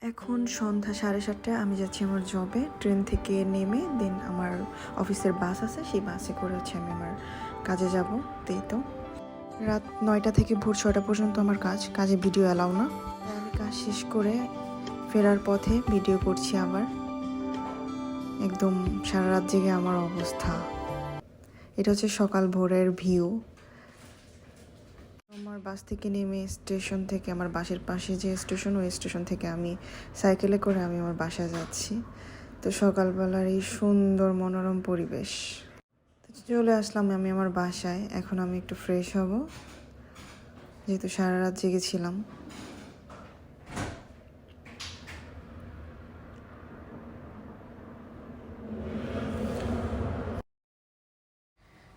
এখন সন্ধ্যা 7:30। আমি যাচ্ছি আমার জবে। ট্রেন থেকে নেমে দেন আমার অফিসের বাস আছে, সেই বাসে করে হচ্ছে আমি আমার কাজে যাব। তো রাত 9টা থেকে ভোর 6টা পর্যন্ত আমার কাজে ভিডিও অ্যালাউ না। আমি কাজ শেষ করে ফেরার পথে ভিডিও করছি আবার। একদম সারা রাত জেগে আমার অবস্থা। এটা হচ্ছে সকাল ভোরের ভিউ। আমার বাস থেকে নেমে স্টেশন থেকে আমার বাসের পাশে যে স্টেশন, ওই স্টেশন থেকে আমি সাইকেলে করে আমি আমার বাসায় যাচ্ছি। তো সকালবেলার এই সুন্দর মনোরম পরিবেশ, চলে আসলাম আমি আমার বাসায়। এখন আমি একটু ফ্রেশ হব, যেহেতু সারা রাত জেগেছিলাম।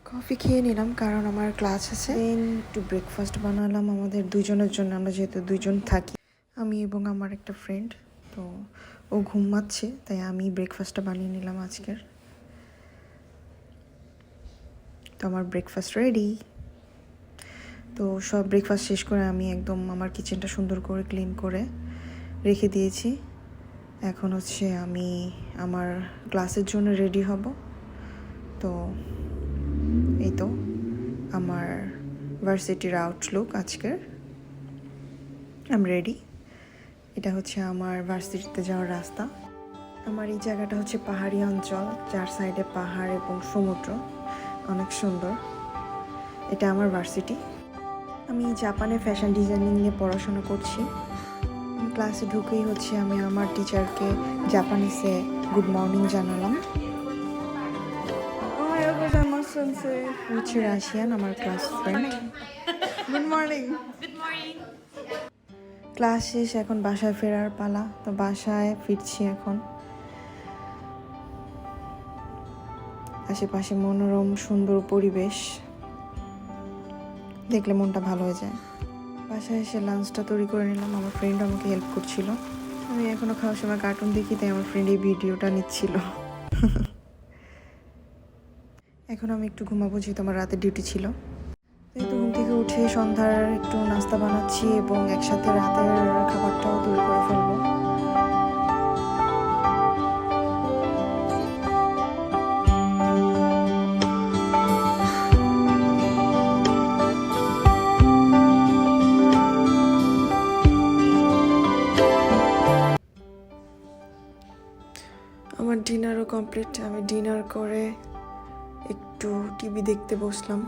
কফি খেয়ে নিলাম কারণ আমার ক্লাস আছে। দেন একটু ব্রেকফাস্ট বানালাম আমাদের দুজনের জন্য। আমরা যেহেতু দুজন থাকি, আমি এবং আমার একটা ফ্রেন্ড, তো ও ঘুমাচ্ছে, তাই আমি ব্রেকফাস্টটা বানিয়ে নিলাম আজকের। তো আমার ব্রেকফাস্ট রেডি। তো সব ব্রেকফাস্ট শেষ করে আমি একদম আমার কিচেনটা সুন্দর করে ক্লিন করে রেখে দিয়েছি। এখন হচ্ছে আমি আমার ক্লাসের জন্য রেডি হব। তো এই তো আমার ভার্সিটির আউটলুক আজকের। আমি রেডি। এটা হচ্ছে আমার ভার্সিটিতে যাওয়ার রাস্তা। আমার এই জায়গাটা হচ্ছে পাহাড়ি অঞ্চল, যার সাইডে পাহাড় এবং সমুদ্র, অনেক সুন্দর। এটা আমার ভার্সিটি। আমি জাপানে ফ্যাশন ডিজাইনিং নিয়ে পড়াশোনা করছি। ক্লাসে ঢুকেই হচ্ছে আমি আমার টিচারকে জাপানিসে গুড মর্নিং জানালাম। হচ্ছে রাশিয়ান, আমার class friend. Good morning. Class শেষ, এখন বাসায় ফেরার পালা। তো বাসায় ফিরছি এখন। আশেপাশে মনোরম সুন্দর পরিবেশ দেখলে মনটা ভালো হয়ে যায়। বাসায় এসে লাঞ্চটা তৈরি করে নিলাম। আমার ফ্রেন্ড আমাকে হেল্প করছিল। আমি এখনো খাওয়ার সময় কার্টুন দেখি, তাই আমার ফ্রেন্ড এই ভিডিওটা নিচ্ছিল। এখন আমি একটু ঘুমাবো, যেহেতু আমার রাতে ডিউটি ছিল। এই তো ঘুম থেকে উঠে সন্ধ্যার একটু নাস্তা বানাচ্ছি এবং একসাথে রাতের খাবারটাও তৈরি করে ফেলবো। আমার ডিনারও কমপ্লিট। আমি ডিনার করে একটু টিভি দেখতে বসলাম।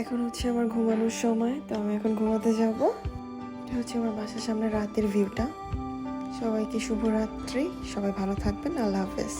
এখন হচ্ছে আমার ঘুমানোর সময়, তো আমি এখন ঘুমাতে যাব। এটা হচ্ছে আমার বাসার সামনে রাতের ভিউটা। সবাইকে শুভরাত্রি, সবাই ভালো থাকবেন। আল্লাহ হাফেজ।